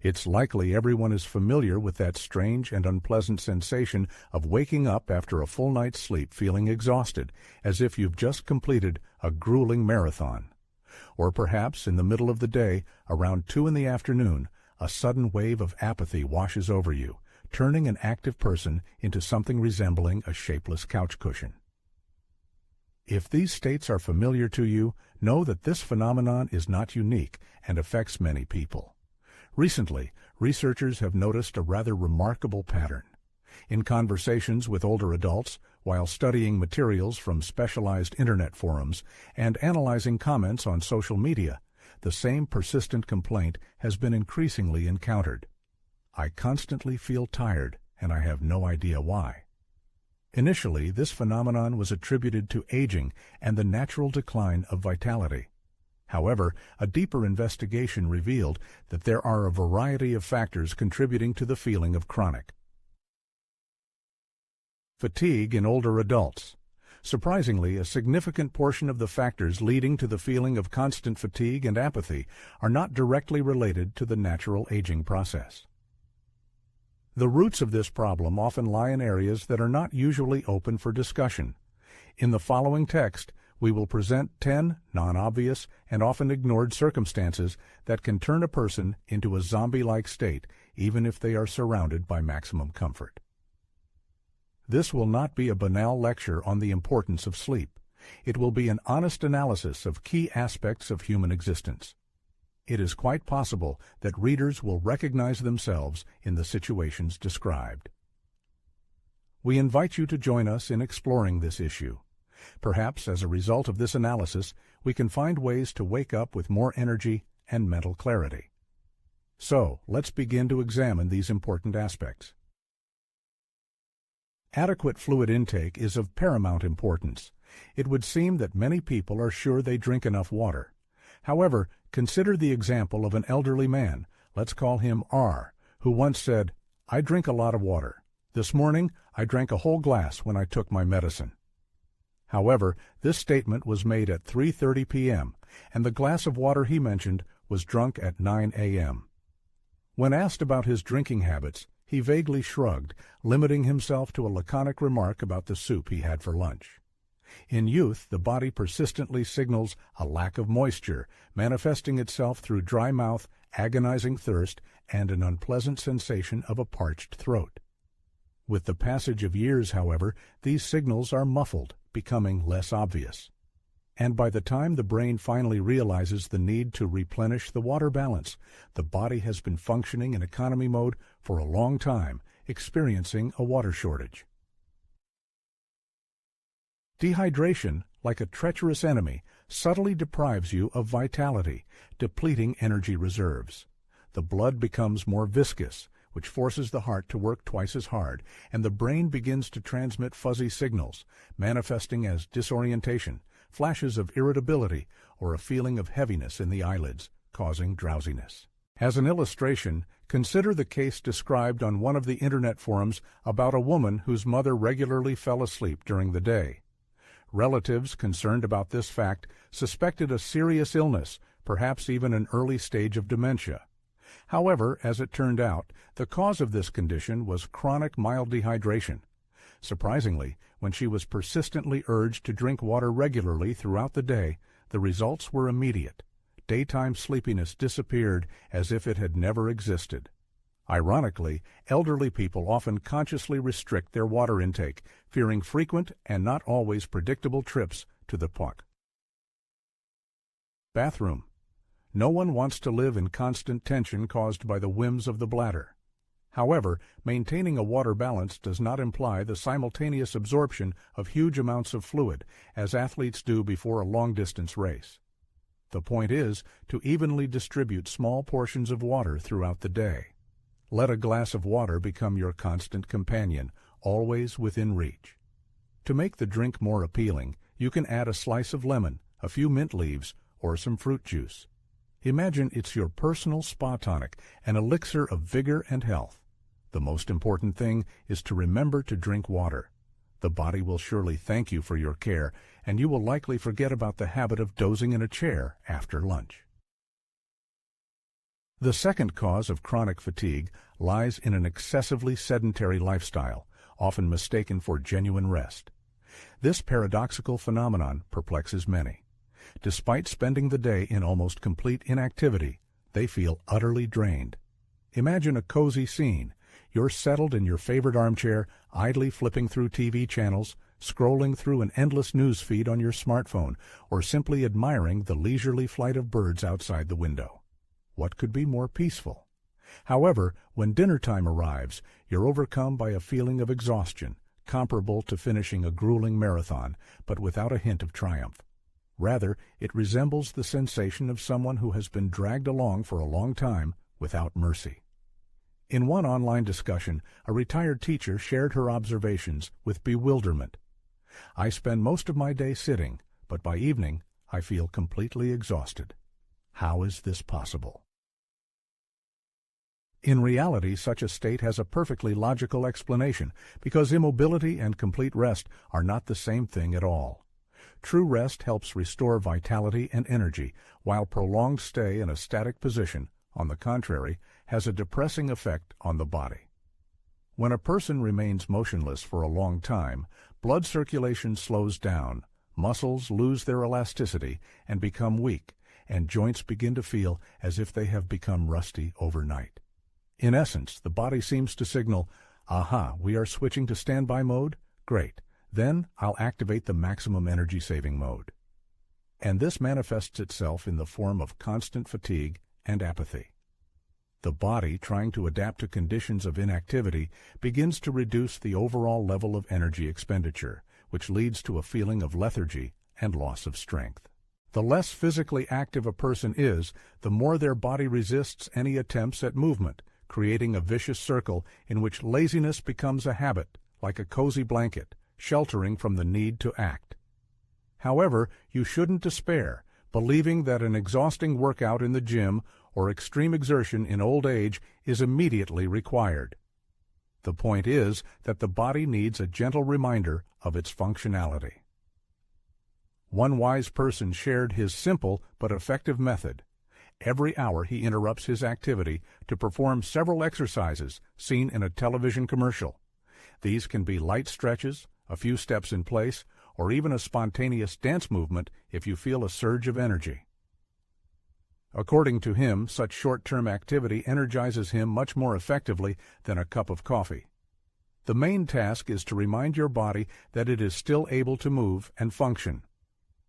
It's likely everyone is familiar with that strange and unpleasant sensation of waking up after a full night's sleep feeling exhausted, as if you've just completed a grueling marathon. Or perhaps in the middle of the day, around 2 in the afternoon, a sudden wave of apathy washes over you, turning an active person into something resembling a shapeless couch cushion. If these states are familiar to you, know that this phenomenon is not unique and affects many people. Recently, researchers have noticed a rather remarkable pattern. In conversations with older adults, while studying materials from specialized internet forums, and analyzing comments on social media, the same persistent complaint has been increasingly encountered. I constantly feel tired, and I have no idea why. Initially, this phenomenon was attributed to aging and the natural decline of vitality. However, a deeper investigation revealed that there are a variety of factors contributing to the feeling of chronic fatigue in older adults. Surprisingly, a significant portion of the factors leading to the feeling of constant fatigue and apathy are not directly related to the natural aging process. The roots of this problem often lie in areas that are not usually open for discussion. In the following text, we will present 10 non-obvious and often ignored circumstances that can turn a person into a zombie-like state, even if they are surrounded by maximum comfort. This will not be a banal lecture on the importance of sleep. It will be an honest analysis of key aspects of human existence. It is quite possible that readers will recognize themselves in the situations described. We invite you to join us in exploring this issue. Perhaps as a result of this analysis, we can find ways to wake up with more energy and mental clarity. So, let's begin to examine these important aspects. Adequate fluid intake is of paramount importance. It would seem that many people are sure they drink enough water. However, consider the example of an elderly man, let's call him R, who once said, "I drink a lot of water. This morning, I drank a whole glass when I took my medicine." However, this statement was made at 3:30 p.m., and the glass of water he mentioned was drunk at 9 a.m. When asked about his drinking habits, he vaguely shrugged, limiting himself to a laconic remark about the soup he had for lunch. In youth, the body persistently signals a lack of moisture, manifesting itself through dry mouth, agonizing thirst, and an unpleasant sensation of a parched throat. With the passage of years, however, these signals are muffled, becoming less obvious. And by the time the brain finally realizes the need to replenish the water balance, the body has been functioning in economy mode for a long time, experiencing a water shortage. Dehydration, like a treacherous enemy, subtly deprives you of vitality, depleting energy reserves. The blood becomes more viscous, which forces the heart to work twice as hard, and the brain begins to transmit fuzzy signals, manifesting as disorientation, flashes of irritability, or a feeling of heaviness in the eyelids, causing drowsiness. As an illustration, consider the case described on one of the internet forums about a woman whose mother regularly fell asleep during the day. Relatives concerned about this fact suspected a serious illness, perhaps even an early stage of dementia. However, as it turned out, the cause of this condition was chronic mild dehydration. Surprisingly, when she was persistently urged to drink water regularly throughout the day, the results were immediate. Daytime sleepiness disappeared as if it had never existed. Ironically, elderly people often consciously restrict their water intake, fearing frequent and not always predictable trips to the PUC. Bathroom. No one wants to live in constant tension caused by the whims of the bladder. However, maintaining a water balance does not imply the simultaneous absorption of huge amounts of fluid, as athletes do before a long-distance race. The point is to evenly distribute small portions of water throughout the day. Let a glass of water become your constant companion, always within reach. To make the drink more appealing, you can add a slice of lemon, a few mint leaves, or some fruit juice. Imagine it's your personal spa tonic, an elixir of vigor and health. The most important thing is to remember to drink water. The body will surely thank you for your care, and you will likely forget about the habit of dozing in a chair after lunch. The second cause of chronic fatigue lies in an excessively sedentary lifestyle, often mistaken for genuine rest. This paradoxical phenomenon perplexes many. Despite spending the day in almost complete inactivity, they feel utterly drained. Imagine a cozy scene. You're settled in your favorite armchair, idly flipping through TV channels, scrolling through an endless news feed on your smartphone, or simply admiring the leisurely flight of birds outside the window. What could be more peaceful? However, when dinner time arrives, you're overcome by a feeling of exhaustion, comparable to finishing a grueling marathon, but without a hint of triumph. Rather, it resembles the sensation of someone who has been dragged along for a long time without mercy. In one online discussion, a retired teacher shared her observations with bewilderment. "I spend most of my day sitting, but by evening I feel completely exhausted. How is this possible?" In reality, such a state has a perfectly logical explanation, because immobility and complete rest are not the same thing at all. True rest helps restore vitality and energy, while prolonged stay in a static position, on the contrary, has a depressing effect on the body. When a person remains motionless for a long time, blood circulation slows down, muscles lose their elasticity and become weak, and joints begin to feel as if they have become rusty overnight. In essence, the body seems to signal, "Aha, we are switching to standby mode? Great. Then I'll activate the maximum energy-saving mode." And this manifests itself in the form of constant fatigue and apathy. The body, trying to adapt to conditions of inactivity, begins to reduce the overall level of energy expenditure, which leads to a feeling of lethargy and loss of strength. The less physically active a person is, the more their body resists any attempts at movement, creating a vicious circle in which laziness becomes a habit, like a cozy blanket, sheltering from the need to act. However, you shouldn't despair, believing that an exhausting workout in the gym or extreme exertion in old age is immediately required. The point is that the body needs a gentle reminder of its functionality. One wise person shared his simple but effective method. Every hour he interrupts his activity to perform several exercises seen in a television commercial. These can be light stretches, a few steps in place, or even a spontaneous dance movement if you feel a surge of energy. According to him, such short-term activity energizes him much more effectively than a cup of coffee. The main task is to remind your body that it is still able to move and function.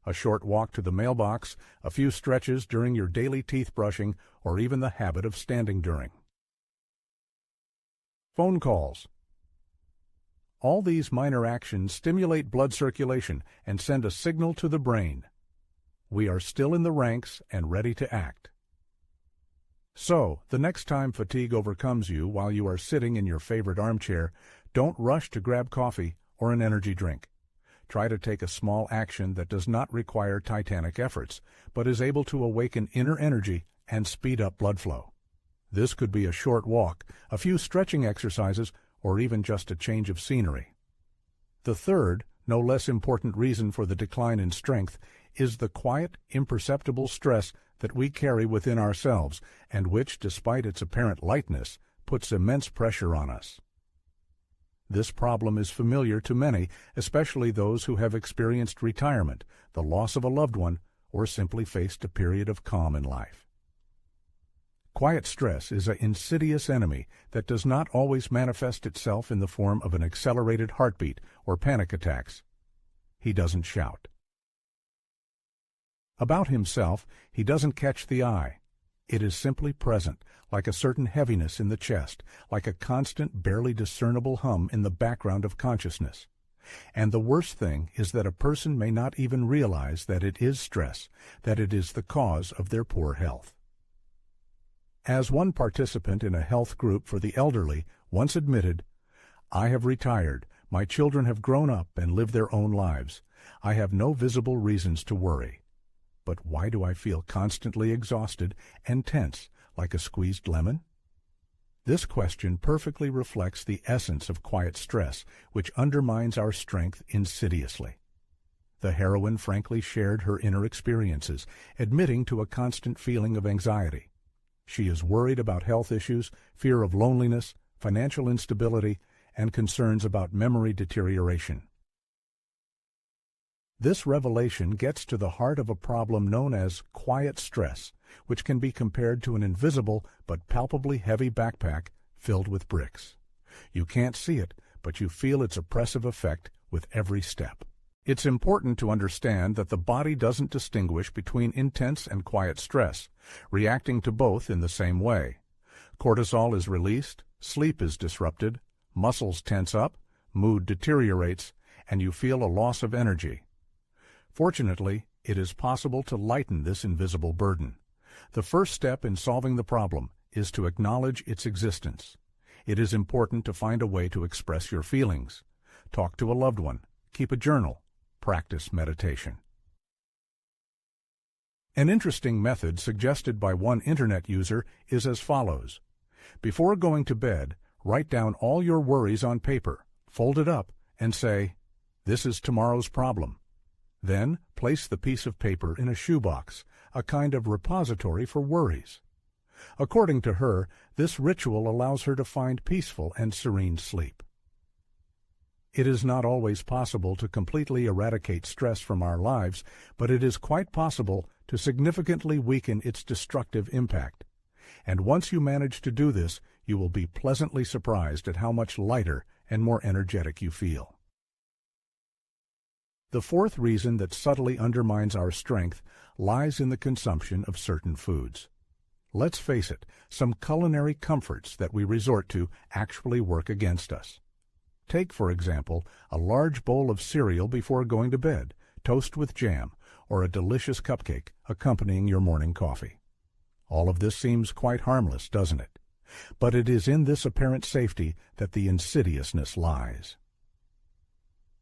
A short walk to the mailbox, a few stretches during your daily teeth brushing, or even the habit of standing during. Phone calls. All these minor actions stimulate blood circulation and send a signal to the brain. We are still in the ranks and ready to act. So, the next time fatigue overcomes you while you are sitting in your favorite armchair, don't rush to grab coffee or an energy drink. Try to take a small action that does not require titanic efforts, but is able to awaken inner energy and speed up blood flow. This could be a short walk, a few stretching exercises, or even just a change of scenery. The third, no less important reason for the decline in strength is the quiet, imperceptible stress that we carry within ourselves and which, despite its apparent lightness, puts immense pressure on us. This problem is familiar to many, especially those who have experienced retirement, the loss of a loved one, or simply faced a period of calm in life. Quiet stress is an insidious enemy that does not always manifest itself in the form of an accelerated heartbeat or panic attacks. He doesn't shout. About himself, he doesn't catch the eye. It is simply present, like a certain heaviness in the chest, like a constant, barely discernible hum in the background of consciousness. And the worst thing is that a person may not even realize that it is stress, that it is the cause of their poor health. As one participant in a health group for the elderly once admitted, "I have retired, my children have grown up and live their own lives. I have no visible reasons to worry. But why do I feel constantly exhausted and tense, like a squeezed lemon?" This question perfectly reflects the essence of quiet stress, which undermines our strength insidiously. The heroine frankly shared her inner experiences, admitting to a constant feeling of anxiety. She is worried about health issues, fear of loneliness, financial instability, and concerns about memory deterioration. This revelation gets to the heart of a problem known as quiet stress, which can be compared to an invisible but palpably heavy backpack filled with bricks. You can't see it, but you feel its oppressive effect with every step. It's important to understand that the body doesn't distinguish between intense and quiet stress, reacting to both in the same way. Cortisol is released, sleep is disrupted, muscles tense up, mood deteriorates, and you feel a loss of energy. Fortunately, it is possible to lighten this invisible burden. The first step in solving the problem is to acknowledge its existence. It is important to find a way to express your feelings. Talk to a loved one, keep a journal, practice meditation. An interesting method suggested by one internet user is as follows. Before going to bed, write down all your worries on paper, fold it up, and say, "This is tomorrow's problem." Then, place the piece of paper in a shoebox, a kind of repository for worries. According to her, this ritual allows her to find peaceful and serene sleep. It is not always possible to completely eradicate stress from our lives, but it is quite possible to significantly weaken its destructive impact. And once you manage to do this, you will be pleasantly surprised at how much lighter and more energetic you feel. The fourth reason that subtly undermines our strength lies in the consumption of certain foods. Let's face it, some culinary comforts that we resort to actually work against us. Take, for example, a large bowl of cereal before going to bed, toast with jam, or a delicious cupcake accompanying your morning coffee. All of this seems quite harmless, doesn't it? But it is in this apparent safety that the insidiousness lies.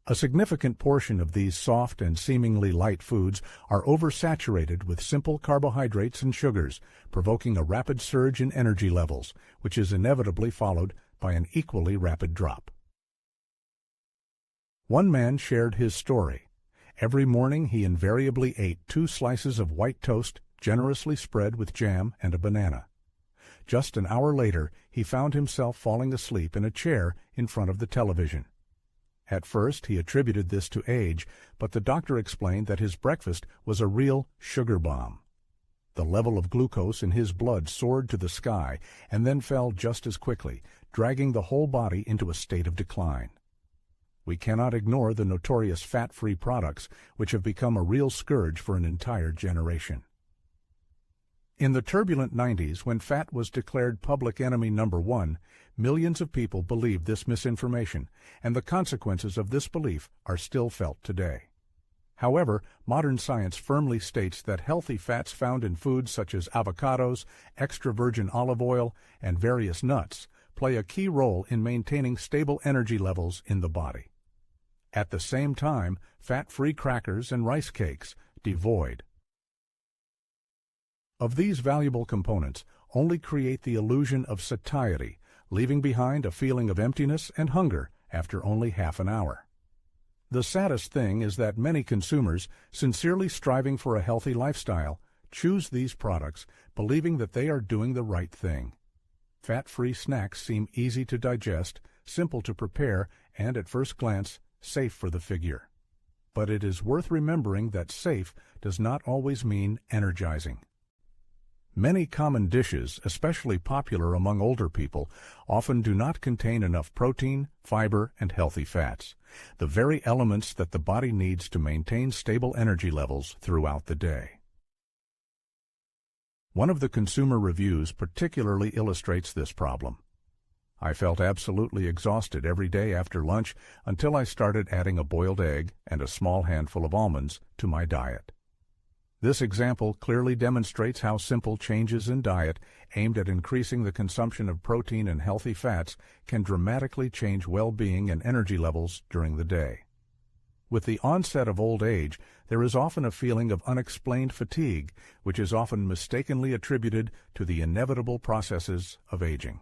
A significant portion of these soft and seemingly light foods are oversaturated with simple carbohydrates and sugars, provoking a rapid surge in energy levels, which is inevitably followed by an equally rapid drop. One man shared his story. Every morning he invariably ate 2 slices of white toast, generously spread with jam and a banana. Just an hour later, he found himself falling asleep in a chair in front of the television. At first, he attributed this to age, but the doctor explained that his breakfast was a real sugar bomb. The level of glucose in his blood soared to the sky and then fell just as quickly, dragging the whole body into a state of decline. We cannot ignore the notorious fat-free products, which have become a real scourge for an entire generation. In the turbulent 90s, when fat was declared public enemy number 1, millions of people believed this misinformation, and the consequences of this belief are still felt today. However, modern science firmly states that healthy fats found in foods such as avocados, extra virgin olive oil, and various nuts play a key role in maintaining stable energy levels in the body. At the same time, fat-free crackers and rice cakes, devoid of these valuable components, only create the illusion of satiety, leaving behind a feeling of emptiness and hunger after only half an hour. The saddest thing is that many consumers, sincerely striving for a healthy lifestyle, choose these products believing that they are doing the right thing. Fat-free snacks seem easy to digest, simple to prepare, and at first glance, safe for the figure. But it is worth remembering that safe does not always mean energizing. Many common dishes, especially popular among older people, often do not contain enough protein, fiber, and healthy fats, the very elements that the body needs to maintain stable energy levels throughout the day. One of the consumer reviews particularly illustrates this problem. I felt absolutely exhausted every day after lunch until I started adding a boiled egg and a small handful of almonds to my diet. This example clearly demonstrates how simple changes in diet aimed at increasing the consumption of protein and healthy fats can dramatically change well-being and energy levels during the day. With the onset of old age, there is often a feeling of unexplained fatigue, which is often mistakenly attributed to the inevitable processes of aging.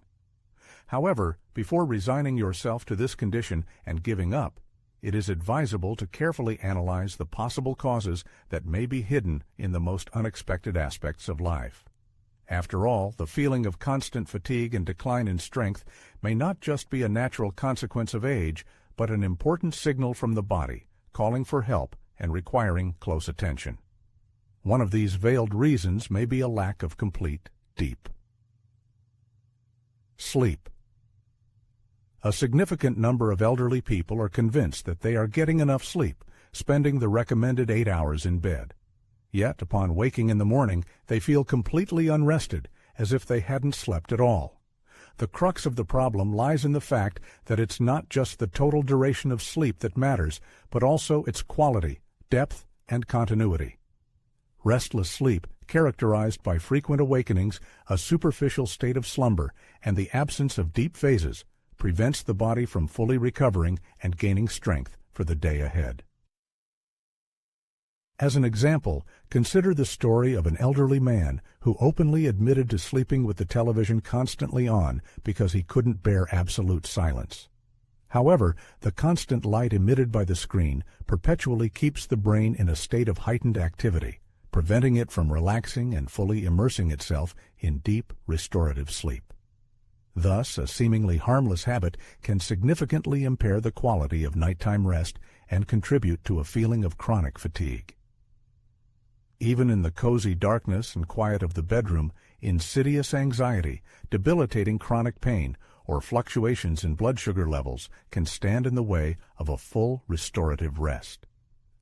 However, before resigning yourself to this condition and giving up, it is advisable to carefully analyze the possible causes that may be hidden in the most unexpected aspects of life. After all, the feeling of constant fatigue and decline in strength may not just be a natural consequence of age, but an important signal from the body, calling for help and requiring close attention. One of these veiled reasons may be a lack of complete, deep sleep. A significant number of elderly people are convinced that they are getting enough sleep, spending the recommended 8 hours in bed. Yet, upon waking in the morning, they feel completely unrested, as if they hadn't slept at all. The crux of the problem lies in the fact that it's not just the total duration of sleep that matters, but also its quality, depth, and continuity. Restless sleep, characterized by frequent awakenings, a superficial state of slumber, and the absence of deep phases, prevents the body from fully recovering and gaining strength for the day ahead. As an example, consider the story of an elderly man who openly admitted to sleeping with the television constantly on because he couldn't bear absolute silence. However, the constant light emitted by the screen perpetually keeps the brain in a state of heightened activity, preventing it from relaxing and fully immersing itself in deep, restorative sleep. Thus, a seemingly harmless habit can significantly impair the quality of nighttime rest and contribute to a feeling of chronic fatigue. Even in the cozy darkness and quiet of the bedroom, insidious anxiety, debilitating chronic pain, or fluctuations in blood sugar levels can stand in the way of a full restorative rest.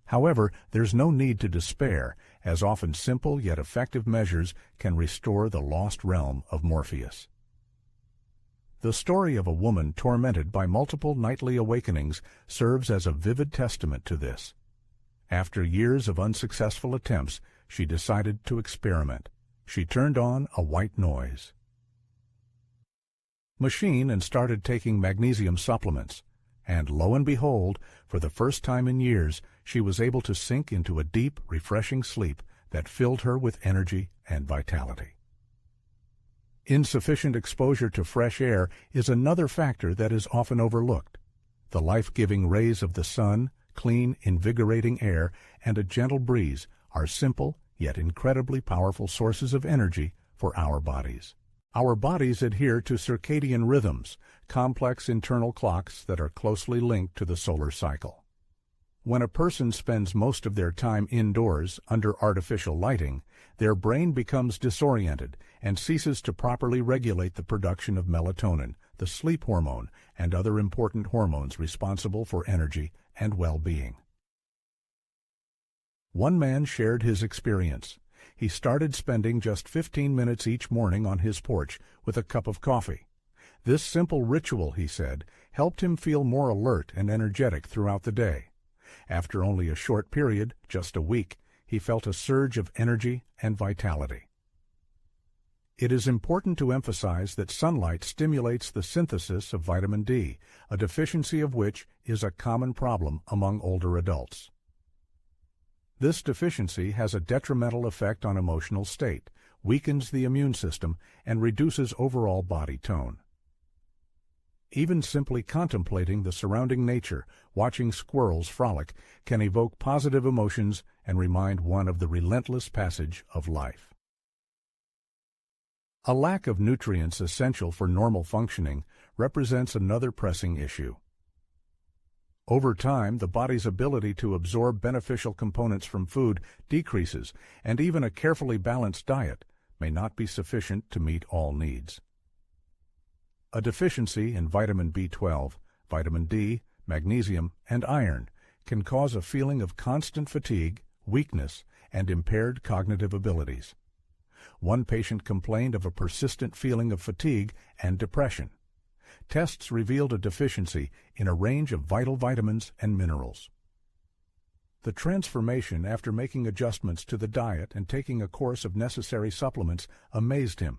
However, there's no need to despair, as often simple yet effective measures can restore the lost realm of Morpheus. The story of a woman tormented by multiple nightly awakenings serves as a vivid testament to this. After years of unsuccessful attempts, she decided to experiment. She turned on a white noise machine and started taking magnesium supplements. And lo and behold, for the first time in years, she was able to sink into a deep, refreshing sleep that filled her with energy and vitality. Insufficient exposure to fresh air is another factor that is often overlooked. The life-giving rays of the sun, clean, invigorating air, and a gentle breeze are simple yet incredibly powerful sources of energy for our bodies. Our bodies adhere to circadian rhythms, complex internal clocks that are closely linked to the solar cycle. When a person spends most of their time indoors under artificial lighting, their brain becomes disoriented and ceases to properly regulate the production of melatonin, the sleep hormone, and other important hormones responsible for energy and well-being. One man shared his experience. He started spending just 15 minutes each morning on his porch with a cup of coffee. This simple ritual, he said, helped him feel more alert and energetic throughout the day. After only a short period, just a week, he felt a surge of energy and vitality. It is important to emphasize that sunlight stimulates the synthesis of vitamin D, a deficiency of which is a common problem among older adults. This deficiency has a detrimental effect on emotional state, weakens the immune system, and reduces overall body tone. Even simply contemplating the surrounding nature, watching squirrels frolic, can evoke positive emotions and remind one of the relentless passage of life. A lack of nutrients essential for normal functioning represents another pressing issue. Over time, the body's ability to absorb beneficial components from food decreases, and even a carefully balanced diet may not be sufficient to meet all needs. A deficiency in vitamin B12, vitamin D, magnesium, and iron can cause a feeling of constant fatigue, weakness, and impaired cognitive abilities. One patient complained of a persistent feeling of fatigue and depression. Tests revealed a deficiency in a range of vital vitamins and minerals. The transformation after making adjustments to the diet and taking a course of necessary supplements amazed him,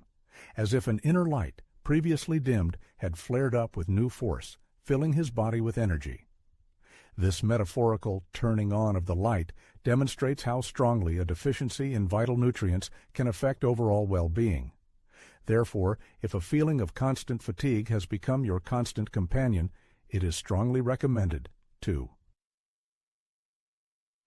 as if an inner light, previously dimmed, had flared up with new force, filling his body with energy. This metaphorical turning on of the light demonstrates how strongly a deficiency in vital nutrients can affect overall well-being. Therefore, if a feeling of constant fatigue has become your constant companion, it is strongly recommended to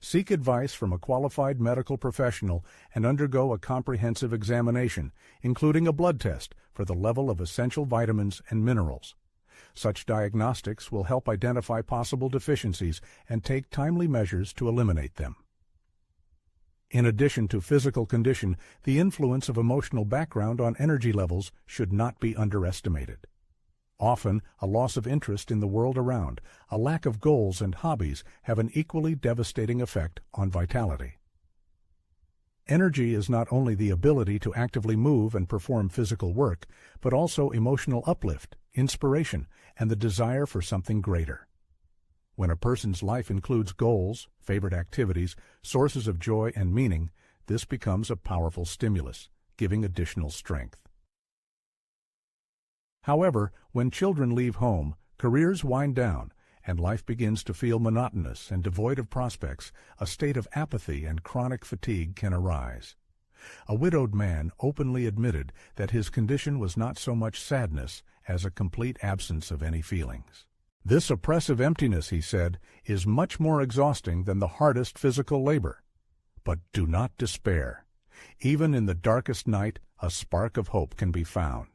Seek advice from a qualified medical professional and undergo a comprehensive examination, including a blood test for the level of essential vitamins and minerals. Such diagnostics will help identify possible deficiencies and take timely measures to eliminate them. In addition to physical condition, the influence of emotional background on energy levels should not be underestimated. Often, a loss of interest in the world around, a lack of goals and hobbies have an equally devastating effect on vitality. Energy is not only the ability to actively move and perform physical work, but also emotional uplift, inspiration, and the desire for something greater. When a person's life includes goals, favorite activities, sources of joy and meaning, this becomes a powerful stimulus, giving additional strength. However, when children leave home, careers wind down, and life begins to feel monotonous and devoid of prospects, a state of apathy and chronic fatigue can arise. A widowed man openly admitted that his condition was not so much sadness as a complete absence of any feelings. This oppressive emptiness, he said, is much more exhausting than the hardest physical labor. But do not despair. Even in the darkest night, a spark of hope can be found.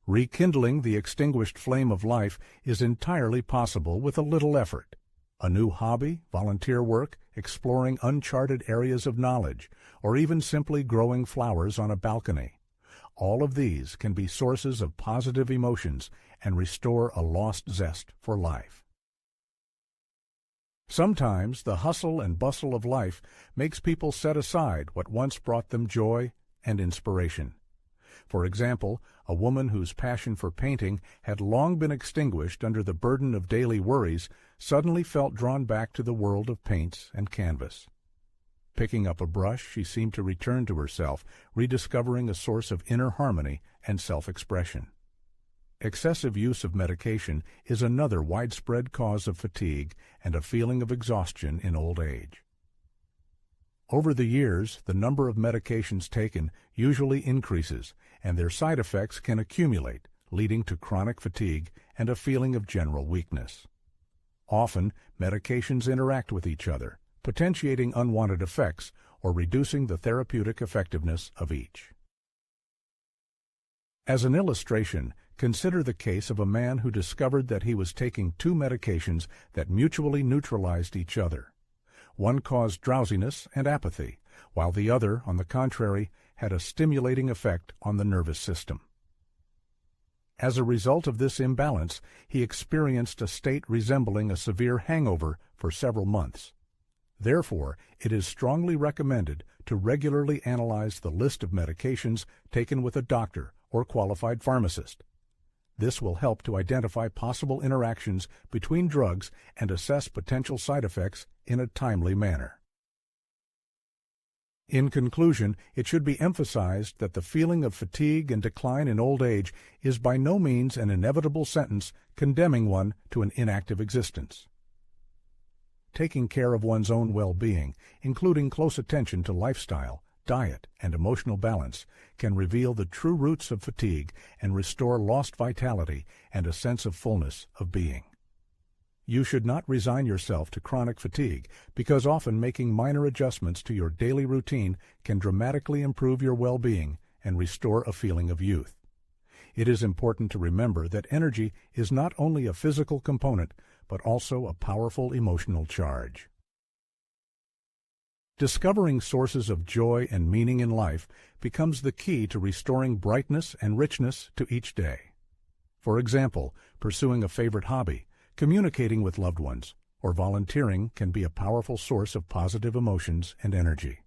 Rekindling the extinguished flame of life is entirely possible with a little effort. A new hobby, volunteer work, exploring uncharted areas of knowledge, or even simply growing flowers on a balcony. All of these can be sources of positive emotions and restore a lost zest for life. Sometimes the hustle and bustle of life makes people set aside what once brought them joy and inspiration. For example, a woman whose passion for painting had long been extinguished under the burden of daily worries suddenly felt drawn back to the world of paints and canvas. Picking up a brush, she seemed to return to herself, rediscovering a source of inner harmony and self-expression. Excessive use of medication is another widespread cause of fatigue and a feeling of exhaustion in old age. Over the years, the number of medications taken usually increases, and their side effects can accumulate, leading to chronic fatigue and a feeling of general weakness. Often, medications interact with each other, potentiating unwanted effects or reducing the therapeutic effectiveness of each. As an illustration, consider the case of a man who discovered that he was taking two medications that mutually neutralized each other. One caused drowsiness and apathy, while the other, on the contrary, had a stimulating effect on the nervous system. As a result of this imbalance, he experienced a state resembling a severe hangover for several months. Therefore, it is strongly recommended to regularly analyze the list of medications taken with a doctor or qualified pharmacist. This will help to identify possible interactions between drugs and assess potential side effects in a timely manner. In conclusion, it should be emphasized that the feeling of fatigue and decline in old age is by no means an inevitable sentence condemning one to an inactive existence. Taking care of one's own well-being, including close attention to lifestyle, diet, and emotional balance, can reveal the true roots of fatigue and restore lost vitality and a sense of fullness of being. You should not resign yourself to chronic fatigue, because often making minor adjustments to your daily routine can dramatically improve your well-being and restore a feeling of youth. It is important to remember that energy is not only a physical component, but also a powerful emotional charge. Discovering sources of joy and meaning in life becomes the key to restoring brightness and richness to each day. For example, pursuing a favorite hobby, communicating with loved ones, or volunteering can be a powerful source of positive emotions and energy.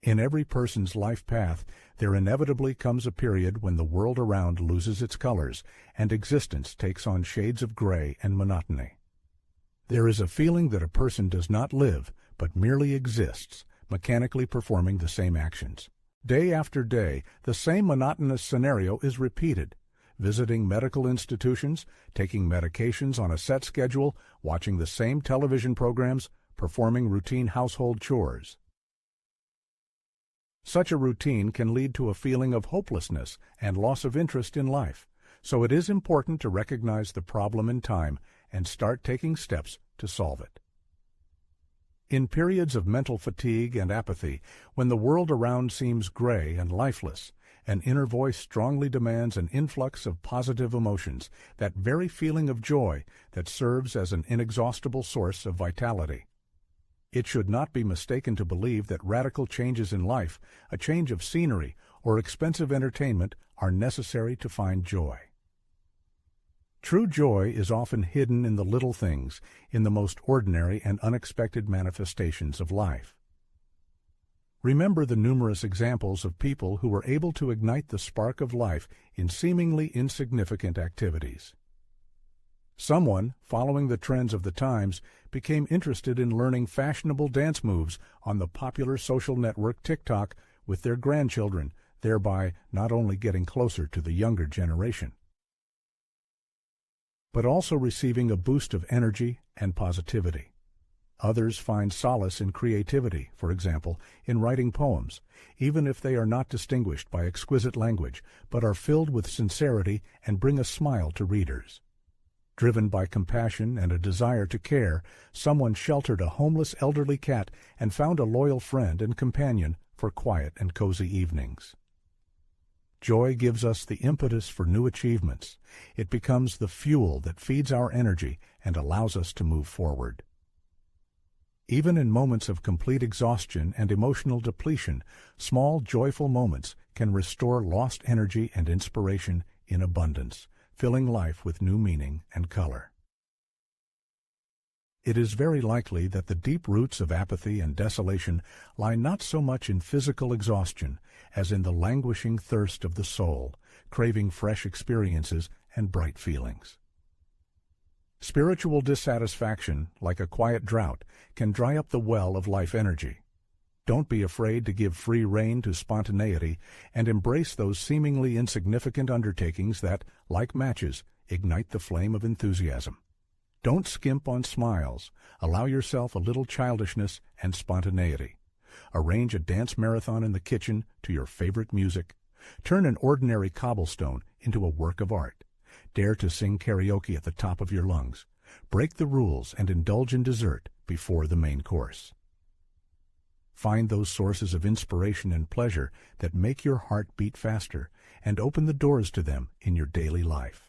In every person's life path, there inevitably comes a period when the world around loses its colors and existence takes on shades of gray and monotony. There is a feeling that a person does not live, but merely exists, mechanically performing the same actions. Day after day, the same monotonous scenario is repeated. Visiting medical institutions, taking medications on a set schedule, watching the same television programs, performing routine household chores. Such a routine can lead to a feeling of hopelessness and loss of interest in life, so it is important to recognize the problem in time and start taking steps to solve it. In periods of mental fatigue and apathy, when the world around seems gray and lifeless, an inner voice strongly demands an influx of positive emotions, that very feeling of joy that serves as an inexhaustible source of vitality. It should not be mistaken to believe that radical changes in life, a change of scenery, or expensive entertainment are necessary to find joy. True joy is often hidden in the little things, in the most ordinary and unexpected manifestations of life. Remember the numerous examples of people who were able to ignite the spark of life in seemingly insignificant activities. Someone, following the trends of the times, became interested in learning fashionable dance moves on the popular social network TikTok with their grandchildren, thereby not only getting closer to the younger generation, but also receiving a boost of energy and positivity. Others find solace in creativity, for example, in writing poems, even if they are not distinguished by exquisite language, but are filled with sincerity and bring a smile to readers. Driven by compassion and a desire to care, someone sheltered a homeless elderly cat and found a loyal friend and companion for quiet and cozy evenings. Joy gives us the impetus for new achievements. It becomes the fuel that feeds our energy and allows us to move forward. Even in moments of complete exhaustion and emotional depletion, small joyful moments can restore lost energy and inspiration in abundance, filling life with new meaning and color. It is very likely that the deep roots of apathy and desolation lie not so much in physical exhaustion as in the languishing thirst of the soul, craving fresh experiences and bright feelings. Spiritual dissatisfaction, like a quiet drought, can dry up the well of life energy. Don't be afraid to give free rein to spontaneity and embrace those seemingly insignificant undertakings that, like matches, ignite the flame of enthusiasm. Don't skimp on smiles. Allow yourself a little childishness and spontaneity. Arrange a dance marathon in the kitchen to your favorite music. Turn an ordinary cobblestone into a work of art. Dare to sing karaoke at the top of your lungs. Break the rules and indulge in dessert before the main course. Find those sources of inspiration and pleasure that make your heart beat faster and open the doors to them in your daily life.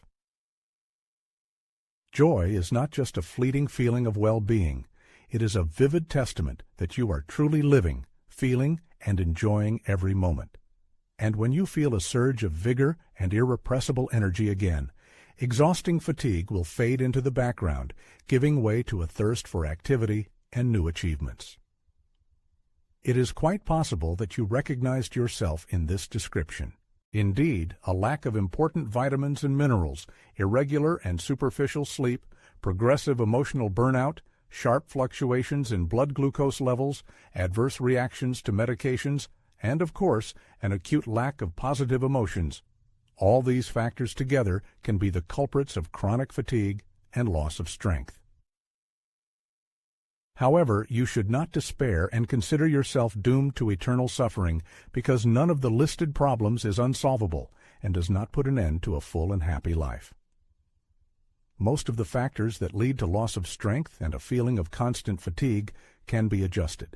Joy is not just a fleeting feeling of well-being. It is a vivid testament that you are truly living, feeling, and enjoying every moment. And when you feel a surge of vigor and irrepressible energy again, exhausting fatigue will fade into the background, giving way to a thirst for activity and new achievements. It is quite possible that you recognized yourself in this description. Indeed, a lack of important vitamins and minerals, irregular and superficial sleep, progressive emotional burnout, sharp fluctuations in blood glucose levels, adverse reactions to medications, and, of course, an acute lack of positive emotions. All these factors together can be the culprits of chronic fatigue and loss of strength. However, you should not despair and consider yourself doomed to eternal suffering, because none of the listed problems is unsolvable and does not put an end to a full and happy life. Most of the factors that lead to loss of strength and a feeling of constant fatigue can be adjusted.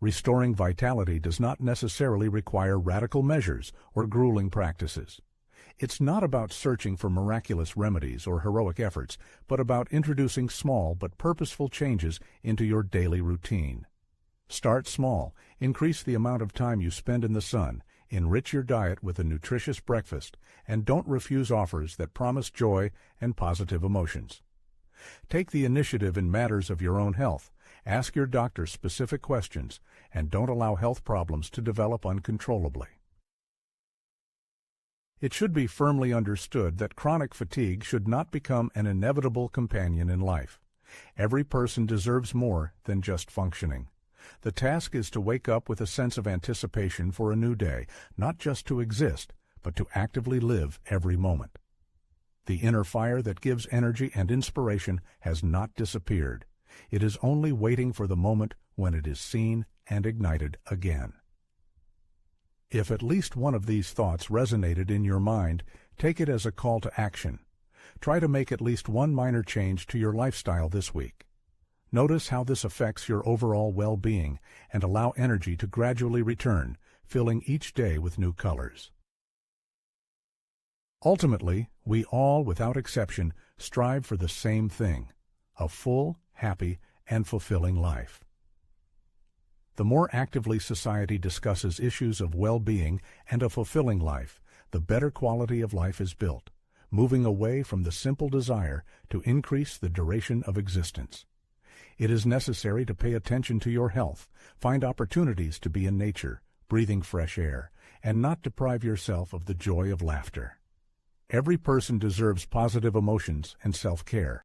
Restoring vitality does not necessarily require radical measures or grueling practices. It's not about searching for miraculous remedies or heroic efforts, but about introducing small but purposeful changes into your daily routine. Start small, increase the amount of time you spend in the sun, enrich your diet with a nutritious breakfast, and don't refuse offers that promise joy and positive emotions. Take the initiative in matters of your own health, ask your doctor specific questions, and don't allow health problems to develop uncontrollably. It should be firmly understood that chronic fatigue should not become an inevitable companion in life. Every person deserves more than just functioning. The task is to wake up with a sense of anticipation for a new day, not just to exist, but to actively live every moment. The inner fire that gives energy and inspiration has not disappeared. It is only waiting for the moment when it is seen and ignited again. If at least one of these thoughts resonated in your mind, take it as a call to action. Try to make at least one minor change to your lifestyle this week. Notice how this affects your overall well-being and allow energy to gradually return, filling each day with new colors. Ultimately, we all, without exception, strive for the same thing: a full, happy, and fulfilling life. The more actively society discusses issues of well-being and a fulfilling life, the better quality of life is built, moving away from the simple desire to increase the duration of existence. It is necessary to pay attention to your health, find opportunities to be in nature, breathing fresh air, and not deprive yourself of the joy of laughter. Every person deserves positive emotions and self-care.